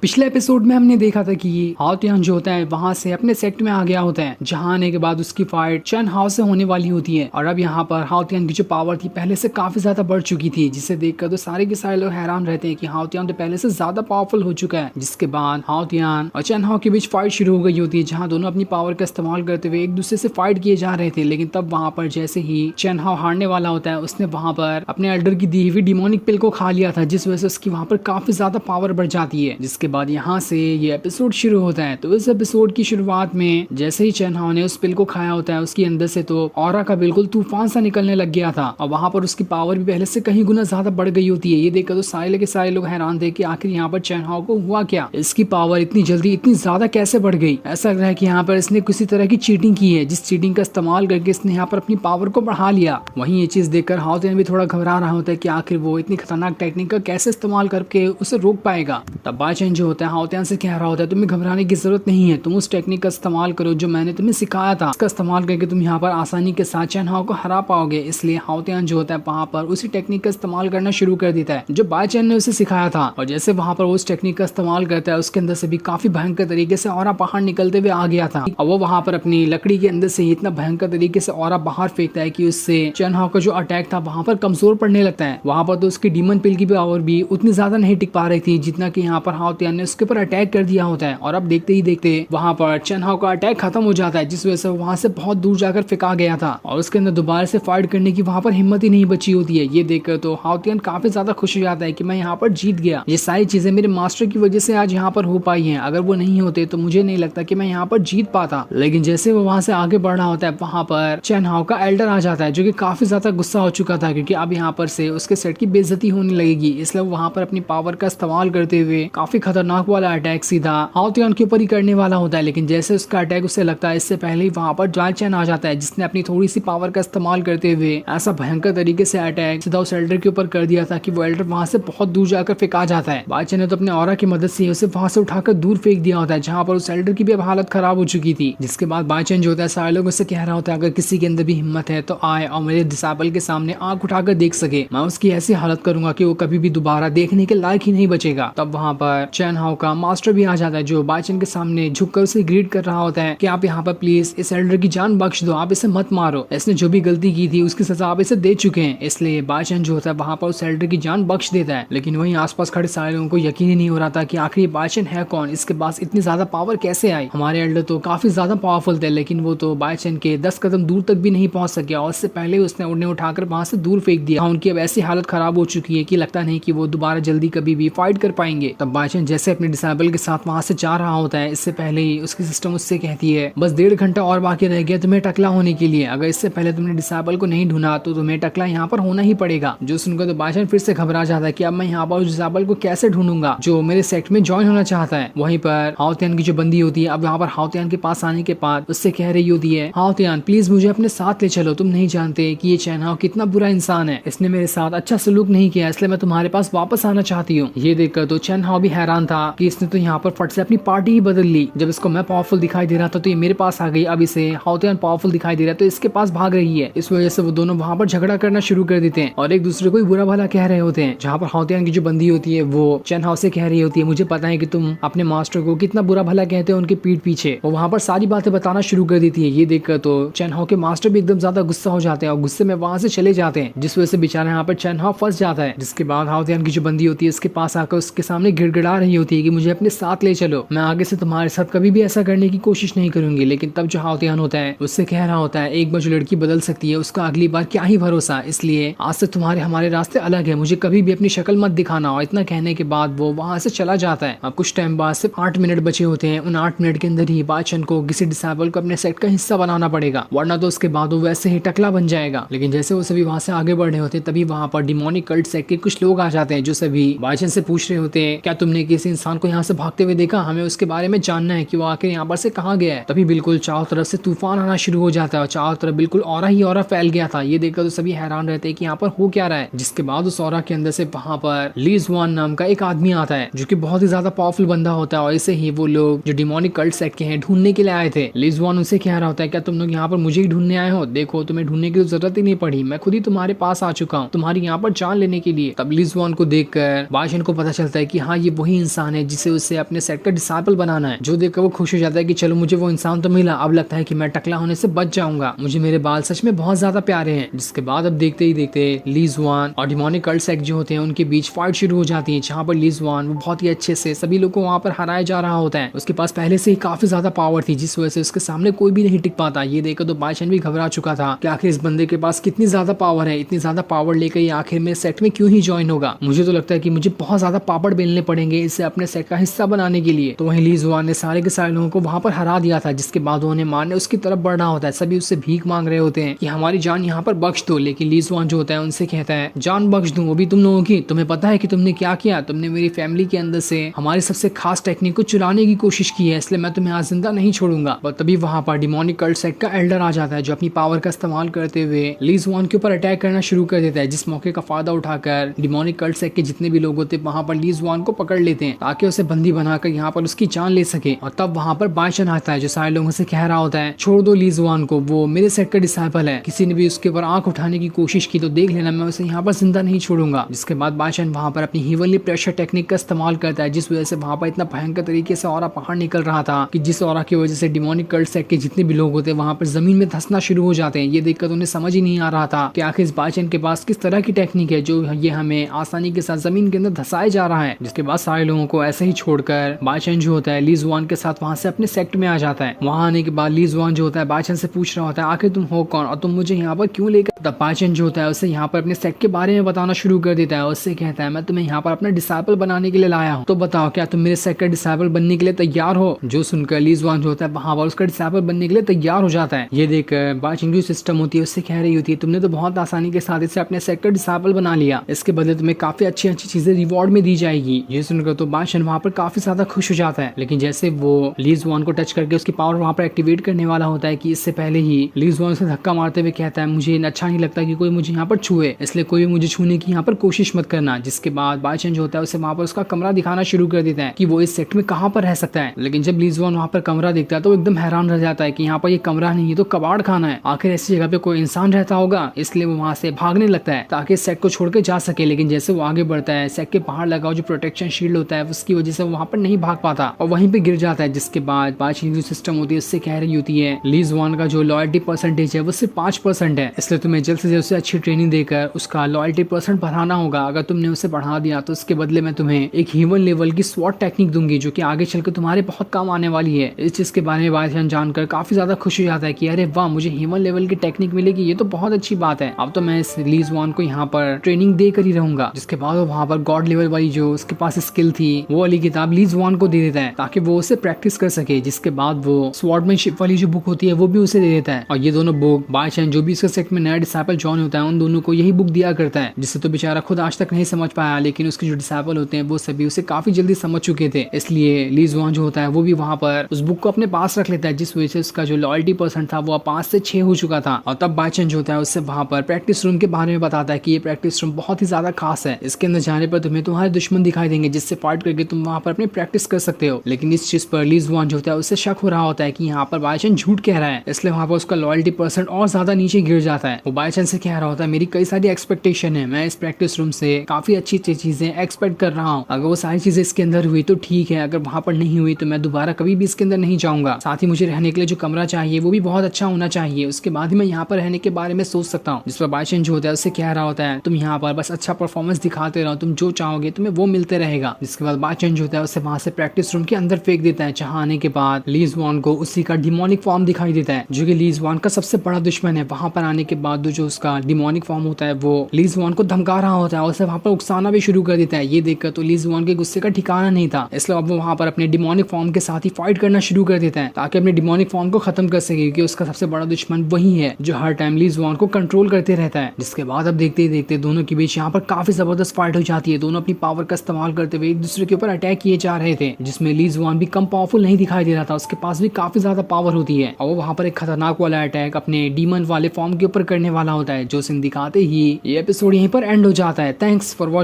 पिछले एपिसोड में हमने देखा था कि हाओ तियान जो होता है वहां से अपने सेट में आ गया होता है, जहां आने के बाद उसकी फाइट चेन हाओ से होने वाली होती है। और अब यहाँ पर हाओ तियान की जो पावर थी पहले से काफी ज्यादा बढ़ चुकी थी, जिसे देखकर तो सारे के सारे लोग हैरान रहते हैं कि हाओ तियान तो पहले से ज्यादा पावरफुल हो चुका है। जिसके बाद हाओ तियान और चेन हाओ के बीच फाइट शुरू हो गई होती है, जहाँ दोनों अपनी पावर का इस्तेमाल करते हुए एक दूसरे से फाइट किए जा रहे थे। लेकिन तब वहां पर जैसे ही चेन हाओ हारने वाला होता है, उसने वहां पर अपने एल्डर की दी हुई डिमोनिक पिल को खा लिया था, जिस वजह से उसकी वहां पर काफी ज्यादा पावर बढ़ जाती है। जिसके बाद यहाँ से ये एपिसोड शुरू होता है। तो इस एपिसोड की शुरुआत में जैसे ही चेन हाओ ने उस पिल को खाया होता है, उसके अंदर से तो ऑरा का बिल्कुल तूफान सा निकलने लग गया था और वहां पर उसकी पावर भी पहले से कहीं गुना ज्यादा बढ़ गई होती है। ये देखकर तो सारे के सारे लोग हैरान थे कि आखिर यहाँ पर चेन हाओ को हुआ क्या, इसकी पावर इतनी जल्दी इतनी ज्यादा कैसे बढ़ गई। ऐसा लग रहा है कि यहाँ पर इसने किसी तरह की चीटिंग की है, जिस चीटिंग का इस्तेमाल करके इसने यहाँ पर अपनी पावर को बढ़ा लिया। वहीं ये चीज देखकर हाओ तियान भी थोड़ा घबरा रहा होता है कि आखिर वो इतनी खतरनाक टेक्निक का कैसे इस्तेमाल करके उसे रोक पाएगा। तब बाचेन जो होता है हाओ तियान से कह रहा होता है, तुम्हें घबराने की जरूरत नहीं है, तुम उस टेक्निक का इस्तेमाल करो जो मैंने तुम्हें सिखाया था, इसका इस्तेमाल करके तुम यहाँ पर आसानी के साथ चेन हाओ को हरा पाओगे। इसलिए हाओ तियान जो होता है वहां पर उसी टेक्निक का इस्तेमाल करना शुरू कर देता है जो बाचेन ने उसे सिखाया था। और जैसे वहां पर उस टेक्निक का इस्तेमाल करता है, उसके अंदर से भी काफी भयंकर तरीके से ऑरा बाहर निकलते हुए आ गया था। और वो वहां पर अपनी लकड़ी के अंदर से इतना भयंकर तरीके से ऑरा बाहर फेंकता है कि उससे चेन हाओ का जो अटैक था वहां पर कमजोर पड़ने लगता है। वहां पर तो उसकी डीमन पिल की पावर भी उतनी ज्यादा नहीं टिक पा रही थी जितना कि यहाँ पर हाओ तियान ने उसके ऊपर अटैक कर दिया होता है। और अब देखते ही देखते वहां पर चेन हाओ का अटैक खत्म हो जाता है, जिस वजह से वहां से बहुत दूर जाकर फेंका गया था और उसके अंदर दोबारा से फाइट करने की वहां पर हिम्मत ही नहीं बची होती है। ये देखकर तो हाओ तियान काफी ज्यादा खुश हो जाता है कि मैं यहाँ पर जीत गया। ये सारी चीजें मेरे मास्टर की वजह से आज यहाँ पर हो पाई हैं, अगर वो नहीं होते तो मुझे नहीं लगता कि मैं यहाँ पर जीत पाता। लेकिन जैसे वो वहां से आगे बढ़ रहा होता है, वहां पर चेन हाओ का एल्डर आ जाता है, जो कि काफी ज्यादा गुस्सा हो चुका था क्योंकि अब यहाँ पर से उसके सेट की बेइज्जती होने लगेगी। इसलिए वो वहां पर अपनी पावर का इस्तेमाल करते हुए काफी खतरनाक वाला अटैक सीधा हाओ तियान के ऊपर ही करने वाला होता है। लेकिन जैसे उसका अटैक उसे लगता है, इससे पहले ही वहां पर बाचेन आ जाता है, जिसने अपनी थोड़ी सी पावर का इस्तेमाल करते हुए ऐसा भयंकर तरीके से अटैक सीधा उस एल्डर के ऊपर कर दिया था कि वो एल्डर वहां से बहुत दूर जाकर फेंका जाता है। बाचेन ने तो अपने ऑरा की मदद से उसे वहां से उठाकर दूर फेंक दिया होता है, जहां पर उस एल्डर की भी अब हालत खराब हो चुकी थी। जिसके बाद बाचेन जो होता है सारे लोगों से कह रहा होता है, अगर किसी के अंदर भी हिम्मत है तो आए और मेरे डिसेबल के सामने आंख उठाकर देख सके, मैं उसकी ऐसी हालत करूंगा कि वो कभी भी दोबारा देखने के लायक ही नहीं बचेगा। तब वहां पर चेन हाओ का मास्टर भी आ जाता है, जो बाचेन के सामने झुककर उसे ग्रीट कर रहा होता है कि आप यहाँ पर प्लीज इस एल्डर की जान बख्श दो, आप इसे मत मारो, इसने जो भी गलती की थी उसकी सजा आप इसे दे चुके हैं। इसलिए बाचेन जो होता है वहां पर उस एल्डर की जान बख्श देता है। लेकिन वहीं आसपास खड़े सारे लोगों को यकीन ही नहीं हो रहा था कि आखिर ये बाचेन है कौन, इसके पास इतनी ज्यादा पावर कैसे आई। हमारे एल्डर तो काफी ज्यादा पावरफुल थे, लेकिन वो तो बाचेन के 10 कदम दूर तक भी नहीं पहुंच सके और उससे पहले उसने उन्हें उठाकर वहां से दूर फेंक दिया। उनकी अब ऐसी हालत खराब हो चुकी है कि लगता नहीं कि वो दोबारा जल्दी कभी भी फाइट कर पाएंगे। तब बाचेन जैसे अपने डिसेबल के साथ वहां से जा रहा होता है, इससे पहले ही उसकी सिस्टम उससे कहती है, बस 1.5 घंटा और बाकी रह गया तुम्हें टकला होने के लिए, अगर इससे पहले तुमने डिसेबल को नहीं ढूंढा तो तुम्हें टकला यहाँ पर होना ही पड़ेगा। जो सुनकर तो बाचेन फिर से घबरा जाता है कि अब मैं यहाँ पर डिसेबल को कैसे ढूंढूंगा जो मेरे सेक्ट में ज्वाइन होना चाहता है। वहीं पर हाओ तियान की जो बंदी होती है, अब यहाँ पर हाओ तियान के पास आने के बाद उससे कह रही होती है, हाओ तियान प्लीज मुझे अपने साथ ले चलो, तुम नहीं जानते कि ये चेन हाओ कितना बुरा इंसान है, इसने मेरे साथ अच्छा सलूक नहीं किया, इसलिए मैं तुम्हारे पास वापस आना चाहती हूँ। ये देखकर तो चेन हाओ भी हैरान था कि इसने तो यहाँ पर फट से अपनी पार्टी ही बदल ली। जब इसको मैं पावरफुल दिखाई दे रहा था तो ये मेरे पास आ गई, अब इसे हाओ तियान पावरफुल दिखाई दे रहा है तो इसके पास भाग रही है। इस वजह से वो दोनों वहां पर झगड़ा करना शुरू कर देते हैं और एक दूसरे को बुरा भला कह रहे होते हैं। जहाँ पर हाओ तियान की जो बंदी होती है वो चेन हाओ से कह रही होती है, मुझे पता है कि तुम अपने मास्टर को कितना बुरा भला कहते हो उनके पीठ पीछे। वो वहां पर सारी बातें बताना शुरू कर देती है। ये देखकर तो चेन हाओ के मास्टर भी एकदम ज्यादा गुस्सा हो जाते हैं और गुस्से में वहां से चले जाते हैं, जिस वजह से बेचारा यहाँ पर चेन हाओ फंस जाता है। जिसके बाद हाओ तियान की जो बंदी होती है उसके पास आकर उसके सामने गिड़गिड़ा रही होती है कि मुझे अपने साथ ले चलो, मैं आगे से तुम्हारे साथ कभी भी ऐसा करने की कोशिश नहीं करूंगी। लेकिन तब जो हाओ तियान होता है उससे कह रहा होता है, एक बार जो लड़की बदल सकती है उसका अगली बार क्या ही भरोसा, इसलिए आज से तुम्हारे हमारे रास्ते अलग है, मुझे कभी भी अपनी शक्ल मत दिखाना। और इतना कहने के बाद वो वहां से चला जाता है। अब कुछ टाइम बाद सिर्फ 8 मिनट बचे होते हैं, उन 8 मिनट के अंदर ही बाचेन को किसी डिसेबल को अपने सेट का हिस्सा बनाना पड़ेगा, वरना तो उसके बाद वो वैसे ही टकला बन जाएगा। लेकिन जैसे वो सभी वहां से आगे बढ़ रहे होते हैं तभी वहां पर डिमोनिक कल्ट सेट के कुछ लोग आ जाते हैं, जो सभी बाचेन से पूछ रहे होते हैं, क्या तुमने किसी इंसान को यहाँ से भागते हुए देखा, हमें उसके बारे में जानना है कि वो आखिर यहाँ पर से कहाँ गया है। तभी बिल्कुल चारों तरफ से तूफान आना शुरू हो जाता है और चारों तरफ बिल्कुल ऑरा ही ऑरा फैल गया था। ये देखकर तो सभी हैरान रहते हैं कि यहाँ पर हो क्या रहा है। जिसके बाद उस ऑरा के अंदर से वहां पर ली जुआन नाम का एक आदमी आता है, जो कि बहुत ही ज्यादा पावरफुल बंदा होता है और इसे ही वो लोग जो डिमोनिक कल्ट सेट के हैं ढूंढने के लिए आए थे। ली जुआन उनसे कह रहा होता है, क्या तुम लोग यहाँ पर मुझे ही ढूंढने आए हो, देखो तुम्हें ढूंढने की जरूरत ही नहीं पड़ी, मैं खुद ही तुम्हारे पास आ चुका हूँ तुम्हारी यहाँ पर जान लेने के लिए। तब ली जुआन को देखकर बाचेन को पता चलता है कि हाँ ये वही इंसान है जिसे उसे अपने सेट का डिसाइपल बनाना है। जो देखकर वो खुश हो जाता है कि चलो मुझे वो इंसान तो मिला, अब लगता है कि मैं टकला होने से बच जाऊंगा, मुझे मेरे बाल सच में बहुत ज्यादा प्यारे हैं। जिसके बाद अब देखते ही देखते ली जुआन और डिमोनिक कल्ट सेक्ट जो होते हैं उनके बीच फाइट शुरू हो जाती है, जहाँ पर ली जुआन वो बहुत ही अच्छे से सभी लोग को वहाँ पर हराया जा रहा होता है। उसके पास पहले से ही काफी ज्यादा पावर थी जिस वजह से उसके सामने कोई भी नहीं टिक पाता। ये देखकर तो बाइचेन भी घबरा चुका था कि आखिर इस बंदे के पास कितनी ज्यादा पावर है, इतनी ज्यादा पावर लेकर ये आखिर में सेट में क्यों ही ज्वाइन होगा। मुझे तो लगता है कि मुझे बहुत ज्यादा पापड़ बेलने पड़ेंगे इसे अपने सेट का हिस्सा बनाने के लिए। तो वहीं ली जुआन ने सारे के सारे लोगों को वहां पर हरा दिया था, जिसके बाद उन्हें मारने उसकी तरफ बढ़ना होता है। सभी उससे भीख मांग रहे होते हैं कि हमारी जान यहाँ पर बख्श दो, लेकिन ली जुआन जो होता है उनसे कहता है जान बख्श दूं वो भी तुम लोगों की, तुम्हें पता है कि तुमने क्या किया, तुमने मेरी फैमिली के अंदर से हमारी सबसे खास टेक्निक को चुराने की कोशिश की है, इसलिए मैं तुम्हें आज जिंदा नहीं छोड़ूंगा। और तभी वहां पर डिमोनिक कल्ट सेक्ट का एल्डर आ जाता है जो अपनी पावर का इस्तेमाल करते हुए ली जुआन के ऊपर अटैक करना शुरू कर देता है। जिस मौके का फायदा उठाकर डिमोनिक कल्ट सेक्ट के जितने भी लोग होते हैं वहां पर ली जुआन को पकड़ लेते हैं ताकि उसे बंदी बनाकर यहाँ पर उसकी जान ले सके। और तब वहां पर बाइचेन आता है जो सारे लोगों से कह रहा होता है छोड़ दो ली जुआन को, वो मेरे सेट का डिसाइपल है, किसी ने भी उसके ऊपर आंख उठाने की कोशिश की तो देख लेना मैं उसे यहाँ पर जिंदा नहीं छोड़ूंगा। जिसके बाद बाइचेन वहां पर अपनी हीवनली प्रेशर टेक्निक का इस्तेमाल करता है, जिस वजह से वहां पर इतना भयंकर तरीके से ऑरा बाहर निकल रहा था कि जिस ऑरा की वजह से डिमोनिक कल्ट सेक्ट के जितने भी लोग होते हैं वहां पर जमीन में धंसना शुरू हो जाते हैं। ये देखकर उन्हें समझ ही नहीं आ रहा था कि आखिर इस बाइचेन के पास किस तरह की टेक्निक है जो ये हमें आसानी के साथ जमीन के अंदर धसाए जा रहा है। जिसके बाद सारे लोगों को ऐसे ही छोड़कर बाइचेन जो होता है ली जुआन के साथ वहां से अपने सेक्ट में आ जाता है। वहां आने के बाद ली जुआन जो होता है बाइचेन से पूछ रहा होता है आखिर तुम हो कौन और तुम मुझे यहाँ पर क्यों लेकर। तब बाइचेन जो होता है उसे यहाँ पर अपने सेक्ट के बारे में बताना शुरू कर देता है। उससे कहता है मैं तुम्हें यहाँ पर अपना डिसाइपल बनाने के लिए लाया हूँ, तो बताओ क्या तुम मेरे सेक्ट का डिसाइपल बनने के लिए तैयार हो। जो सुनकर ली जुआन जो होता है वहां पर उसका डिसाइपल बनने के लिए तैयार हो जाता है। ये देखकर बाइचेन की सिस्टम होती है उससे कह रही होती है तुमने तो बहुत आसानी के साथ इसे अपने सेक्ट का डिसाइपल बना लिया, इसके बदले तुम्हें काफी अच्छी अच्छी चीजें रिवॉर्ड में दी जाएगी। ये सुनकर तो बाइचेन वहां पर काफी ज्यादा खुश हो जाता है, लेकिन जैसे वो ली जुआन को टच करके उसकी पावर वहां पर एक्टिवेट करने वाला होता है कि इससे पहले ही ली जुआन से धक्का मारते हुए कहता है मुझे अच्छा नहीं लगता कि कोई मुझे यहाँ पर छुए, इसलिए कोई मुझे छूने की यहाँ पर कोशिश मत करना। जिसके बाद बाइचेन जो होता है उसे वहां पर उसका कमरा दिखाना शुरू कर देता है कि वो इस सेक्ट में कहाँ पर रह सकता है। लेकिन जब ली जुआन वहां पर कमरा देखता है तो एकदम हैरान रह जाता है कि यहाँ पर ये कमरा नहीं, ये तो कबाड़ खाना है, आखिर ऐसी जगह पे कोई इंसान रहता होगा। इसलिए वो वहां से भागने लगता है ताकि सेक्ट को छोड़ के जा सके। लेकिन जैसे वो आगे बढ़ता है सेक्ट के बाहर लगा जो प्रोटेक्शन शील्ड होता है उसकी वजह से वो वहां पर नहीं भाग पाता और वहीं पे गिर जाता है। जिसके बाद बाइचेन की जो सिस्टम होती है उससे कह रही होती है ली जुआन का जो लॉयल्टी परसेंटेज है वो सिर्फ 5% है, इसलिए तुम्हें जल्द से जल्द उसे अच्छी ट्रेनिंग देकर उसका लॉयल्टी परसेंट बढ़ाना होगा। अगर तुमने उसे बढ़ा दिया तो उसके बदले में तुम्हें एक ह्यूमन लेवल की स्वॉट टेक्निक दूंगी जो कि आगे चलकर तुम्हारे बहुत काम आने वाली है। इस चीज के बारे में बाइचेन जानकर काफी ज्यादा खुश हो जाता है कि अरे वाह मुझे ह्यूमन लेवल की टेक्निक मिलेगी, ये तो बहुत अच्छी बात है, अब तो मैं इस ली जुआन को यहाँ पर ट्रेनिंग देकर ही रहूंगा। जिसके बाद वो वहां पर गॉड लेवल वाली जो उसके पास स्किल थी वो वाली किताब ली जुआन को दे देता है ताकि वो उसे प्रैक्टिस कर सके। जिसके बाद वो स्वॉर्डमैनशिप वाली जो बुक होती है वो भी उसे दे देता है और ये दोनों बुक बाइचेन जो भी इसके सेक्ट में नया डिसाइपल जॉइन होता है उन दोनों को यही बुक दिया करता है, जिससे तो बेचारा खुद आज तक नहीं समझ पाया, लेकिन उसके जो डिसाइपल होते हैं वो सभी उसे काफी जल्दी समझ चुके थे। इसलिए ली जुआन जो होता है वो भी वहां पर उस बुक को अपने पास रख लेता है, जिस वजह से उसका जो लॉयल्टी परसेंट था वो 5 से 6 हो चुका था। और तब बाइचेन जो होता है उससे वहां पर प्रैक्टिस रूम के बारे में बताता है कि ये प्रैक्टिस रूम बहुत ही ज्यादा खास है, इसके अंदर जाने पर तुम्हें तुम्हारे दुश्मन दिखाई देंगे जिससे फाइट करके तुम वहां पर अपनी प्रैक्टिस कर सकते हो। लेकिन इस चीज पर ली जुआन जो होता है उससे शक हो रहा होता है कि यहाँ पर बाइचेन झूठ कह रहा है, इसलिए वहां पर उसका लॉयल्टी परसेंट और ज्यादा नीचे गिर जाता है। वो बाइचेन से कह रहा होता है मेरी कई सारी एक्सपेक्टेशन है, मैं इस प्रैक्टिस रूम से काफी अच्छी अच्छी चीजें एक्सपेक्ट कर रहा हूँ, अगर वो सारी चीजें इसके अंदर हुई तो ठीक है, अगर वहां पर नहीं हुई तो मैं दोबारा कभी भी इसके अंदर नहीं जाऊंगा। साथ ही मुझे रहने के लिए जो कमरा चाहिए वो भी बहुत अच्छा होना चाहिए, उसके बाद ही मैं यहाँ पर रहने के बारे में सोच सकता हूँ। जिस पर बाइचेन जो होता है उससे कह रहा होता है तुम यहाँ पर बस अच्छा परफॉर्मेंस दिखाते रहो, तुम जो चाहोगे तुम्हें वो मिलते रहेगा। जिसके बाद बाइचेन जो होता है उसे वहां से प्रैक्टिस रूम के अंदर फेंक देता है, जहाँ आने के बाद ली जुआन को उसी का डिमोनिक फॉर्म दिखाई देता है जो कि ली जुआन का सबसे बड़ा दुश्मन है। वहां पर आने के बाद जो उसका डिमोनिक फॉर्म होता है वो ली जुआन को धमका रहा होता है और उसे वहां पर उकसाना भी शुरू कर देता है। ये देखकर तो ली जुआन के गुस्से का ठिकाना नहीं था, इसलिए अब वो वहां पर अपने डिमोनिक फॉर्म के साथ ही फाइट करना शुरू कर देता है ताकि अपने डिमोनिक फॉर्म को खत्म कर सके, क्योंकि उसका सबसे बड़ा दुश्मन वही है जो हर टाइम ली जुआन को कंट्रोल करते रहता है। जिसके बाद अब देखते ही देखते दोनों के बीच यहाँ पर काफी जबरदस्त फाइट हो जाती है। दोनों अपनी पावर का इस्तेमाल करते हुए एक दूसरे के ऊपर अटैक किए जा रहे थे, जिसमें ली जुआन भी कम पावरफुल नहीं दिखाई दे रहा था, उसके पास भी काफी ज्यादा पावर होती है और वो वहां पर एक खतरनाक वाला अटैक अपने डीमन वाले फॉर्म के ऊपर करने वाला होता है। जो सीन दिखाते ही ये एपिसोड यहीं पर एंड हो जाता है। Thanks for watching.